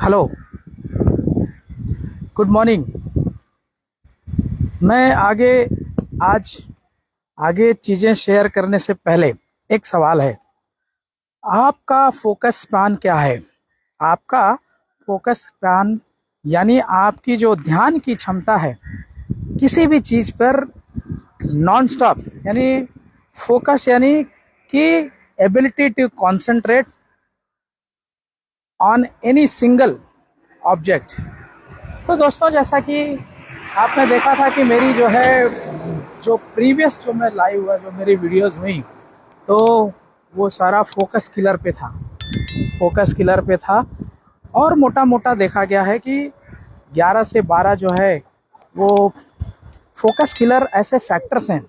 Hello, good morning. मैं आज आगे चीज़ें शेयर करने से पहले एक सवाल है। आपका फोकस स्पैन क्या है? आपका फोकस स्पैन यानी आपकी जो ध्यान की क्षमता है किसी भी चीज़ पर नॉन स्टॉप, यानी फोकस यानी कि ability to concentrate on any single object. तो दोस्तों, जैसा कि आपने देखा था कि मेरी जो प्रीवियस जो मैं लाइव हुआ जो मेरी वीडियोस हुई, तो वो सारा फोकस किलर पे था। फोकस किलर पे था और मोटा मोटा देखा गया है कि 11 से 12 जो है वो फोकस किलर ऐसे फैक्टर्स हैं।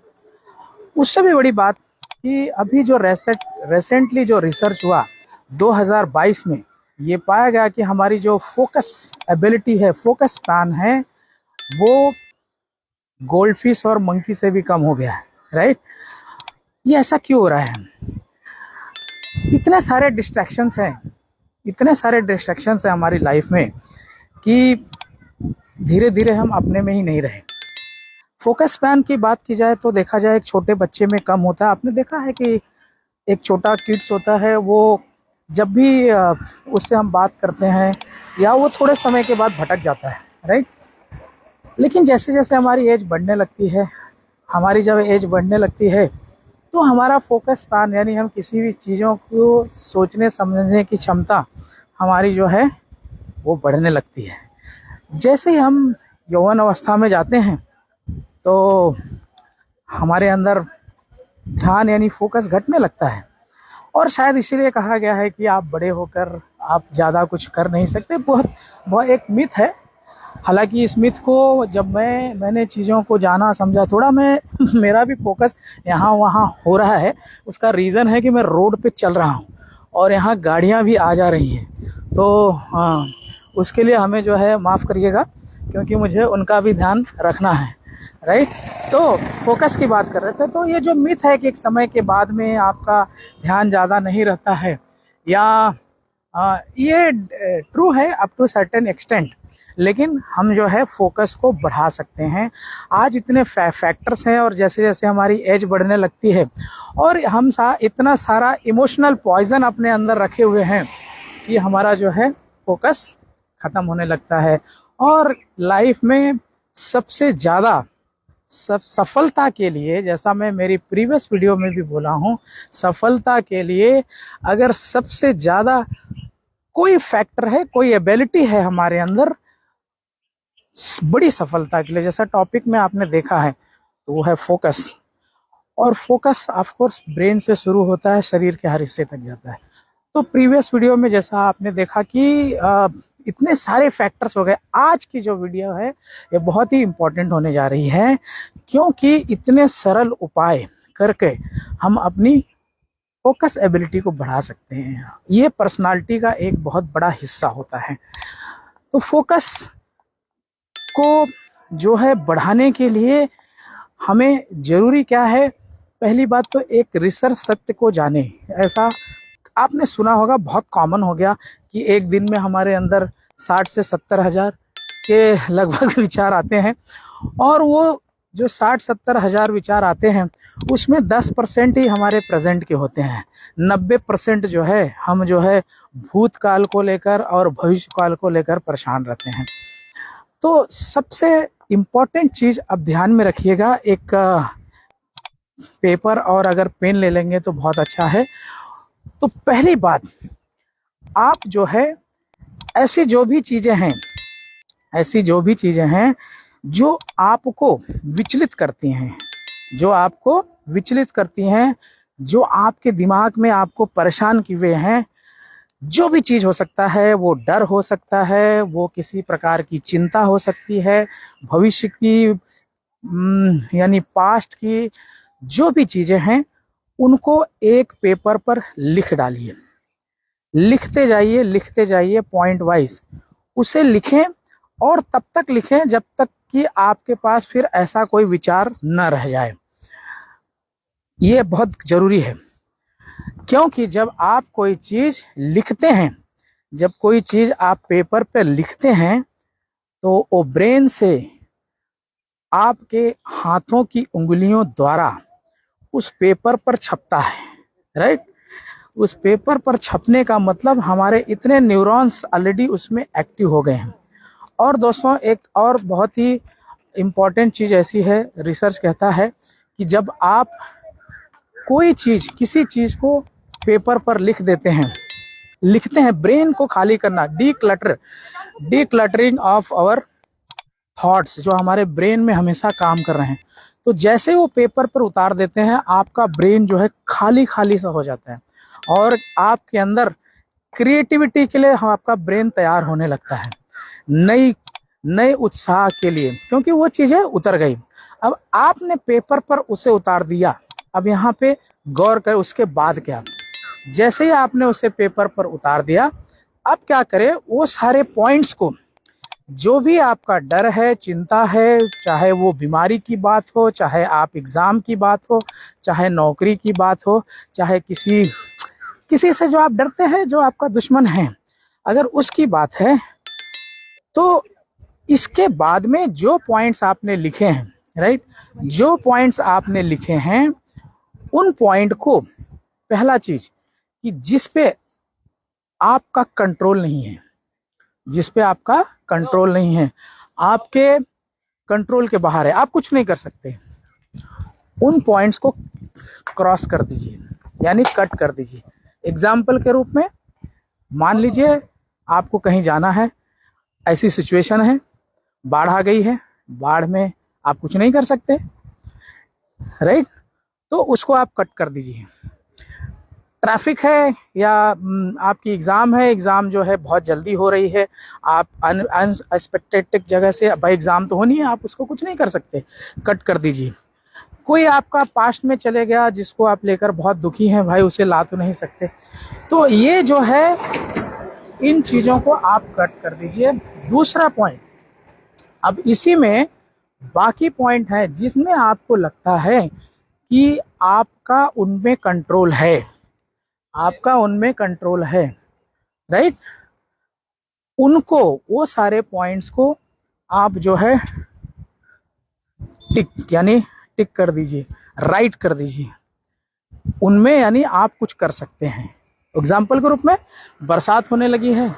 उससे भी बड़ी बात कि अभी जो रेसेंटली जो रिसर्च हुआ 2022 में, ये पाया गया कि हमारी जो फोकस एबिलिटी है, फोकस स्पैन है, वो गोल्ड फिश और मंकी से भी कम हो गया है। राइट? ये ऐसा क्यों हो रहा है? इतने सारे डिस्ट्रैक्शंस हैं, हमारी लाइफ में कि धीरे धीरे हम अपने में ही नहीं रहे। फोकस स्पैन की बात की जाए तो देखा जाए एक छोटे बच्चे में कम होता है। आपने देखा है कि एक छोटा किड्स होता है, वो जब भी उससे हम बात करते हैं या वो थोड़े समय के बाद भटक जाता है। राइट? लेकिन जैसे जैसे हमारी एज बढ़ने लगती है, तो हमारा फोकस स्पैन यानी हम किसी भी चीज़ों को सोचने समझने की क्षमता हमारी जो है वो बढ़ने लगती है। जैसे ही हम यौवन अवस्था में जाते हैं तो हमारे अंदर ध्यान यानी फोकस घटने लगता है, और शायद इसीलिए कहा गया है कि आप बड़े होकर आप ज़्यादा कुछ कर नहीं सकते। बहुत एक मिथ है। हालांकि इस मिथ को जब मैंने चीज़ों को जाना समझा, थोड़ा मेरा भी फोकस यहाँ वहाँ हो रहा है। उसका रीज़न है कि मैं रोड पे चल रहा हूँ और यहाँ गाड़ियाँ भी आ जा रही हैं, तो हाँ, उसके लिए हमें जो है माफ़ करिएगा, क्योंकि मुझे उनका भी ध्यान रखना है। राइट? तो फोकस की बात कर रहे थे। तो ये जो मिथ है कि एक समय के बाद में आपका ध्यान ज़्यादा नहीं रहता है, या ये ट्रू है अप टू सर्टेन एक्सटेंट, लेकिन हम जो है फोकस को बढ़ा सकते हैं। आज इतने फैक्टर्स हैं और जैसे जैसे हमारी एज बढ़ने लगती है और हम इतना सारा इमोशनल पॉइजन अपने अंदर रखे हुए हैं कि हमारा जो है फोकस ख़त्म होने लगता है। और लाइफ में सबसे ज़्यादा सफलता के लिए, जैसा मैं मेरी प्रीवियस वीडियो में भी बोला हूँ, सफलता के लिए अगर सबसे ज़्यादा कोई फैक्टर है, कोई एबिलिटी है हमारे अंदर बड़ी सफलता के लिए, जैसा टॉपिक में आपने देखा है, तो वो है फोकस। और फोकस ऑफ कोर्स ब्रेन से शुरू होता है, शरीर के हर हिस्से तक जाता है। तो प्रीवियस वीडियो में जैसा आपने देखा कि इतने सारे फैक्टर्स हो गए। आज की जो वीडियो है ये बहुत ही इम्पोर्टेंट होने जा रही है, क्योंकि इतने सरल उपाय करके हम अपनी फोकस एबिलिटी को बढ़ा सकते हैं। ये पर्सनालिटी का एक बहुत बड़ा हिस्सा होता है। तो फोकस को जो है बढ़ाने के लिए हमें जरूरी क्या है? पहली बात तो एक रिसर्च सत्य को जाने। ऐसा आपने सुना होगा, बहुत कॉमन हो गया कि एक दिन में हमारे अंदर 60 से 70 हजार के लगभग विचार आते हैं, और वो जो 60-70 हजार विचार आते हैं उसमें 10% ही हमारे प्रेजेंट के होते हैं। 90% जो है हम जो है भूतकाल को लेकर और भविष्य काल को लेकर परेशान रहते हैं। तो सबसे इम्पोर्टेंट चीज़ अब ध्यान में रखिएगा, एक पेपर और अगर पेन ले लेंगे तो बहुत अच्छा है। तो पहली बात, आप जो है ऐसी जो भी चीज़ें हैं जो आपको विचलित करती हैं, जो आपके दिमाग में आपको परेशान किए हुए हैं, जो भी चीज़ हो सकता है, वो डर हो सकता है, वो किसी प्रकार की चिंता हो सकती है, भविष्य की यानी पास्ट की जो भी चीज़ें हैं, उनको एक पेपर पर लिख डालिए। लिखते जाइए पॉइंट वाइज उसे लिखें, और तब तक लिखें जब तक कि आपके पास फिर ऐसा कोई विचार न रह जाए। ये बहुत जरूरी है, क्योंकि जब आप कोई चीज़ लिखते हैं, जब कोई चीज आप पेपर पे लिखते हैं तो वो ब्रेन से आपके हाथों की उंगलियों द्वारा उस पेपर पर छपता है, राइट। उस पेपर पर छपने का मतलब हमारे इतने न्यूरॉन्स ऑलरेडी उसमें एक्टिव हो गए हैं। और दोस्तों एक और बहुत ही इम्पॉर्टेंट चीज ऐसी है, रिसर्च कहता है कि जब आप कोई चीज किसी चीज को पेपर पर लिखते हैं ब्रेन को खाली करना, डीक्लटरिंग ऑफ आवर थॉट्स जो हमारे ब्रेन में हमेशा काम कर रहे हैं, तो जैसे वो पेपर पर उतार देते हैं आपका ब्रेन जो है खाली खाली सा हो जाता है और आपके अंदर क्रिएटिविटी के लिए आपका ब्रेन तैयार होने लगता है, नई उत्साह के लिए, क्योंकि वो चीजें उतर गई। अब आपने पेपर पर उसे उतार दिया, अब यहाँ पे गौर कर उसके बाद क्या, जैसे ही आपने उसे पेपर पर उतार दिया, अब क्या करें, वो सारे पॉइंट्स को, जो भी आपका डर है, चिंता है, चाहे वो बीमारी की बात हो, चाहे आप एग्जाम की बात हो, चाहे नौकरी की बात हो, चाहे किसी से जो आप डरते हैं, जो आपका दुश्मन है, अगर उसकी बात है, तो इसके बाद में जो पॉइंट्स आपने लिखे हैं, राइट, जो पॉइंट्स आपने लिखे हैं उन पॉइंट को, पहला चीज कि जिस पे आपका कंट्रोल नहीं है, जिस पे आपका कंट्रोल नहीं है, आपके कंट्रोल के बाहर है, आप कुछ नहीं कर सकते, उन पॉइंट्स को क्रॉस कर दीजिए, यानी कट कर दीजिए। एग्जाम्पल के रूप में मान लीजिए आपको कहीं जाना है, ऐसी सिचुएशन है, बाढ़ आ गई है, बाढ़ में आप कुछ नहीं कर सकते, राइट, तो उसको आप कट कर दीजिए। ट्रैफिक है या आपकी एग्जाम है, एग्जाम जो है बहुत जल्दी हो रही है, आप अनएक्सपेक्टेड जगह से, भाई एग्जाम तो होनी है, आप उसको कुछ नहीं कर सकते, कट कर दीजिए। कोई आपका पास्ट में चले गया जिसको आप लेकर बहुत दुखी हैं, भाई उसे ला तो नहीं सकते, तो ये जो है इन चीजों को आप कट कर दीजिए। दूसरा पॉइंट, अब इसी में बाकी पॉइंट है जिसमें आपको लगता है कि आपका उनमें कंट्रोल है, आपका उनमें कंट्रोल है, राइट, उनको, वो सारे पॉइंट्स को आप जो है टिक, यानी टिक कर दीजिए, राइट कर दीजिए, उनमें यानी आप कुछ कर सकते हैं। एग्जाम्पल के रूप में बरसात होने लगी है,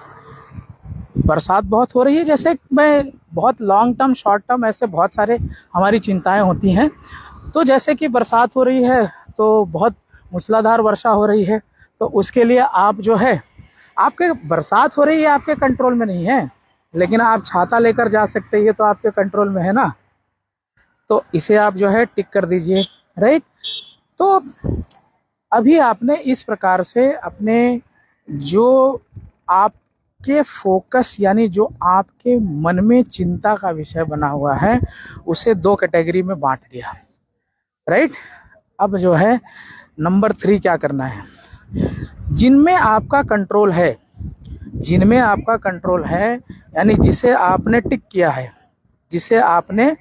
बरसात बहुत हो रही है, जैसे मैं बहुत लॉन्ग टर्म, शॉर्ट टर्म, ऐसे बहुत सारे हमारी चिंताएं होती हैं, तो जैसे कि बरसात हो रही है तो बहुत मूसलाधार वर्षा हो रही है, तो उसके लिए आप जो है, आपके बरसात हो रही है, आपके कंट्रोल में नहीं है, लेकिन आप छाता लेकर जा सकते हैं, तो आपके कंट्रोल में है ना, तो इसे आप जो है टिक कर दीजिए, राइट। तो अभी आपने इस प्रकार से अपने जो आपके फोकस, यानी जो आपके मन में चिंता का विषय बना हुआ है, उसे दो कैटेगरी में बांट दिया, राइट। अब जो है नंबर 3 क्या करना है, जिनमें आपका कंट्रोल है, जिनमें आपका कंट्रोल है, यानी जिसे आपने टिक किया है, जिसे आपने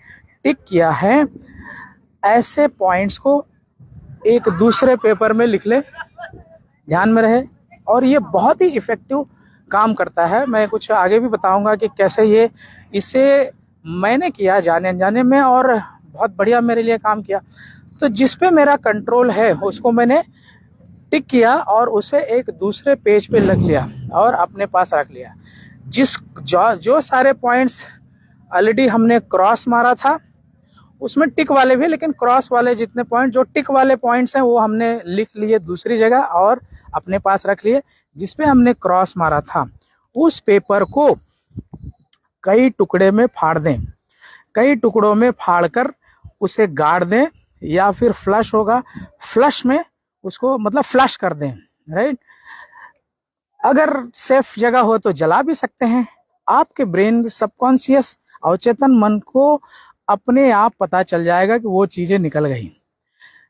टिक किया है, ऐसे पॉइंट्स को एक दूसरे पेपर में लिख ले, ध्यान में रहे, और ये बहुत ही इफेक्टिव काम करता है। मैं कुछ आगे भी बताऊंगा कि कैसे ये, इसे मैंने किया जाने अनजाने में और बहुत बढ़िया मेरे लिए काम किया। तो जिस पे मेरा कंट्रोल है उसको मैंने टिक किया और उसे एक दूसरे पेज पे लिख लिया और अपने पास रख लिया। जो सारे पॉइंट्स ऑलरेडी हमने क्रॉस मारा था, उसमें टिक वाले भी, लेकिन क्रॉस वाले जितने पॉइंट, जो टिक वाले पॉइंट्स हैं वो हमने लिख लिए दूसरी जगह और अपने पास रख लिए। जिसपे हमने क्रॉस मारा था उस पेपर को कई टुकड़े में फाड़ दें, कई टुकड़ों में फाड़कर उसे गाड़ दें, या फिर फ्लश होगा, फ्लश में उसको मतलब फ्लश कर दें, राइट। अगर सेफ जगह हो तो जला भी सकते हैं। आपके ब्रेन, सबकॉन्शियस, अवचेतन मन को अपने आप पता चल जाएगा कि वो चीजें निकल गई।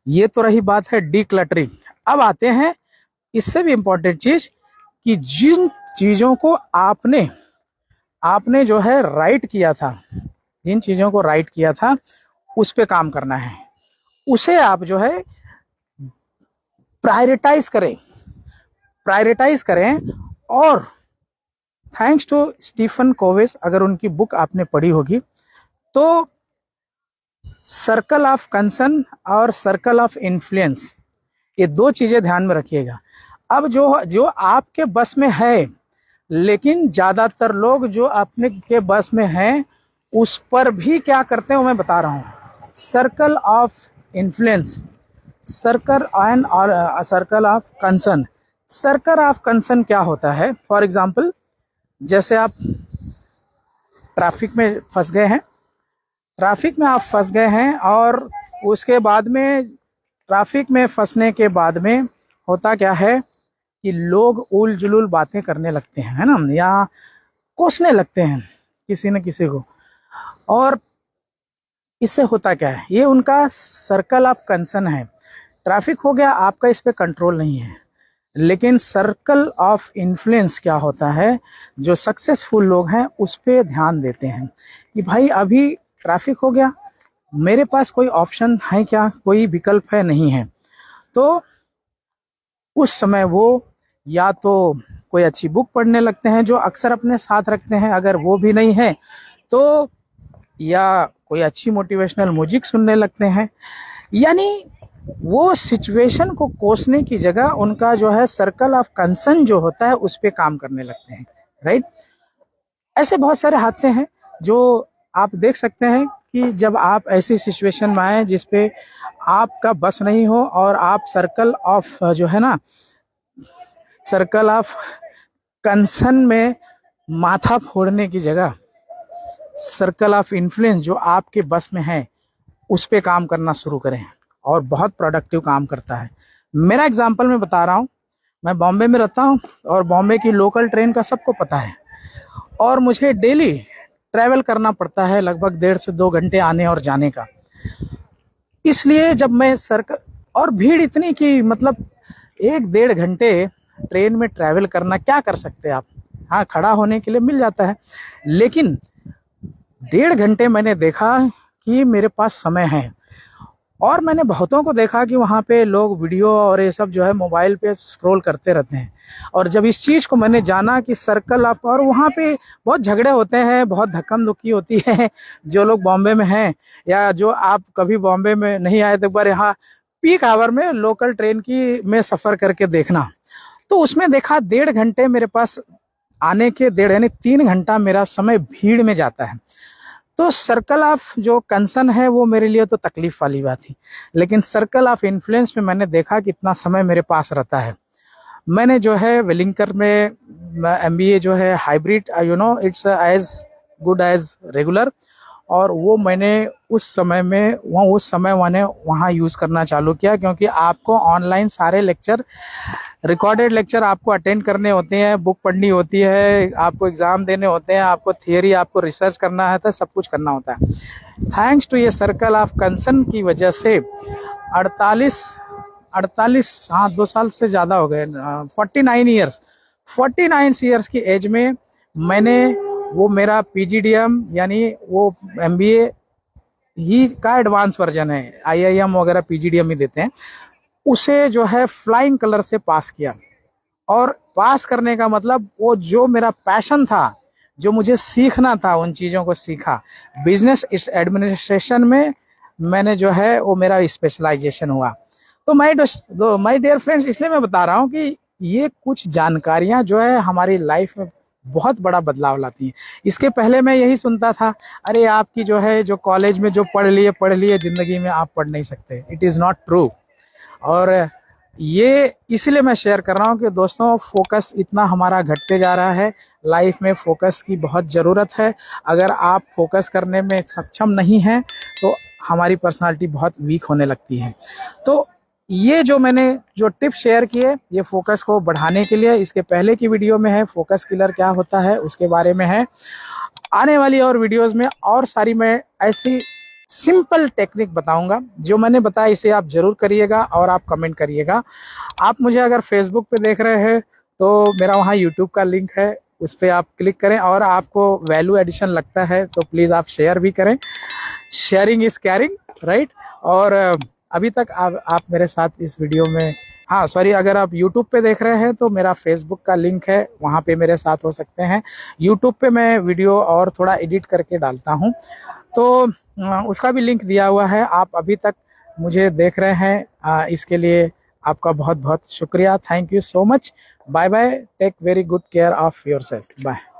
ये तो रही बात है डीक्लटरिंग। अब आते हैं इससे भी इंपॉर्टेंट चीज कि जिन चीजों को आपने जो है राइट किया था, जिन चीजों को राइट किया था उस पे काम करना है। उसे आप जो है प्रायोरिटाइज करें और थैंक्स टू स्टीफन कोवेस, अगर उनकी बुक आपने पढ़ी होगी तो सर्कल ऑफ कंसर्न और सर्कल ऑफ इन्फ्लुएंस, ये दो चीजें ध्यान में रखिएगा। अब जो जो आपके बस में है, लेकिन ज्यादातर लोग जो अपने के बस में हैं उस पर भी क्या करते हैं वो मैं बता रहा हूं। Circle of influence, circle and और circle of concern. Circle of concern क्या होता है? फॉर एग्जाम्पल, जैसे आप ट्रैफिक में फंस गए हैं, ट्रैफिक में आप फंस गए हैं और उसके बाद में ट्रैफिक में फंसने के बाद में होता क्या है कि लोग उल जुलूल बातें करने लगते हैं, है ना, या कोसने लगते हैं किसी न किसी को। और इससे होता क्या है, ये उनका सर्कल ऑफ कंसर्न है। ट्रैफिक हो गया, आपका इस पे कंट्रोल नहीं है। लेकिन सर्कल ऑफ इन्फ्लुएंस क्या होता है, जो सक्सेसफुल लोग हैं उस पे ध्यान देते हैं कि भाई अभी ट्रैफिक हो गया, मेरे पास कोई ऑप्शन है क्या, कोई विकल्प है, नहीं है। तो उस समय वो या तो कोई अच्छी बुक पढ़ने लगते हैं जो अक्सर अपने साथ रखते हैं, अगर वो भी नहीं है तो या कोई अच्छी मोटिवेशनल म्यूजिक सुनने लगते हैं। यानी वो सिचुएशन को कोसने की जगह उनका जो है सर्कल ऑफ कंसर्न जो होता है उस पे काम करने लगते हैं, राइट। ऐसे बहुत सारे हादसे हैं जो आप देख सकते हैं कि जब आप ऐसी सिचुएशन में आए जिसपे आपका बस नहीं हो और आप सर्कल ऑफ जो है ना, सर्कल ऑफ कंसर्न में माथा फोड़ने की जगह सर्कल ऑफ इन्फ्लुएंस जो आपके बस में है उस पे काम करना शुरू करें, और बहुत प्रोडक्टिव काम करता है। मेरा एग्जांपल मैं बता रहा हूँ, मैं बॉम्बे में रहता हूँ और बॉम्बे की लोकल ट्रेन का सबको पता है, और मुझे डेली ट्रैवल करना पड़ता है लगभग 1.5 से 2 घंटे आने और जाने का। इसलिए जब मैं सर्कल, और भीड़ इतनी कि मतलब 1-1.5 घंटे ट्रेन में ट्रैवल करना, क्या कर सकते हैं आप, हाँ खड़ा होने के लिए मिल जाता है, लेकिन 1.5 घंटे मैंने देखा कि मेरे पास समय है। और मैंने बहुतों को देखा कि वहाँ पे लोग वीडियो और ये सब जो है मोबाइल पे स्क्रॉल करते रहते हैं। और जब इस चीज़ को मैंने जाना कि सर्कल ऑफ, और वहाँ पे बहुत झगड़े होते हैं, बहुत धक्कम धुक्की होती है। जो लोग बॉम्बे में हैं या जो आप कभी बॉम्बे में नहीं आए तो एक बार यहाँ पीक आवर में लोकल ट्रेन की में सफ़र करके देखना। तो उसमें देखा 1.5 घंटे मेरे पास आने के, 1.5 यानी 3 घंटा मेरा समय भीड़ में जाता है। तो सर्कल ऑफ जो कंसर्न है वो मेरे लिए तो तकलीफ वाली बात थी, लेकिन सर्कल ऑफ इन्फ्लुएंस में मैंने देखा कितना समय मेरे पास रहता है। मैंने जो है वेलिंगकर में MBA जो है hybrid, it's as good as regular, और वो मैंने उस समय मैंने वहाँ यूज़ करना चालू किया, क्योंकि आपको ऑनलाइन सारे लेक्चर, रिकॉर्डेड लेक्चर आपको अटेंड करने होते हैं, बुक पढ़नी होती है, आपको एग्जाम देने होते हैं, आपको थियरी, आपको रिसर्च करना है, तो सब कुछ करना होता है। थैंक्स टू ये सर्कल ऑफ कंसर्न की वजह से 48 हाँ 2 साल से ज़्यादा हो गए, 49 ईयर्स की एज में मैंने वो मेरा PGDM यानी वो MBA ही का एडवांस वर्जन है, IIM वगैरह PGDM ही देते हैं, उसे जो है फ्लाइंग कलर से पास किया। और पास करने का मतलब वो जो मेरा पैशन था, जो मुझे सीखना था, उन चीज़ों को सीखा। बिजनेस एडमिनिस्ट्रेशन में मैंने जो है वो मेरा स्पेशलाइजेशन हुआ। तो माय डियर फ्रेंड्स, इसलिए मैं बता रहा हूँ कि ये कुछ जानकारियाँ जो है हमारी लाइफ में बहुत बड़ा बदलाव लाती हैं। इसके पहले मैं यही सुनता था, अरे आपकी जो है जो कॉलेज में जो पढ़ लिए ज़िंदगी में आप पढ़ नहीं सकते। It is not true. और ये इसलिए मैं शेयर कर रहा हूँ कि दोस्तों, फोकस इतना हमारा घटते जा रहा है, लाइफ में फोकस की बहुत ज़रूरत है। अगर आप फोकस करने में सक्षम नहीं हैं तो हमारी पर्सनालिटी बहुत वीक होने लगती है। तो ये जो मैंने जो टिप्स शेयर किए, ये फोकस को बढ़ाने के लिए, इसके पहले की वीडियो में है फोकस किलर क्या होता है उसके बारे में है। आने वाली और वीडियोस में और सारी मैं ऐसी सिंपल टेक्निक बताऊंगा। जो मैंने बताया इसे आप जरूर करिएगा और आप कमेंट करिएगा। आप मुझे अगर फेसबुक पे देख रहे हैं तो मेरा वहाँ यूट्यूब का लिंक है, उस पर आप क्लिक करें, और आपको वैल्यू एडिशन लगता है तो प्लीज़ आप शेयर भी करें। Sharing is caring, right. और अभी तक आप मेरे साथ इस वीडियो में हाँ सॉरी, अगर आप YouTube पे देख रहे हैं तो मेरा Facebook का लिंक है, वहाँ पे मेरे साथ हो सकते हैं। YouTube पे मैं वीडियो और थोड़ा एडिट करके डालता हूँ, तो उसका भी लिंक दिया हुआ है। आप अभी तक मुझे देख रहे हैं, इसके लिए आपका बहुत बहुत शुक्रिया। Thank you so much. Bye bye, take very good care of your self. Bye.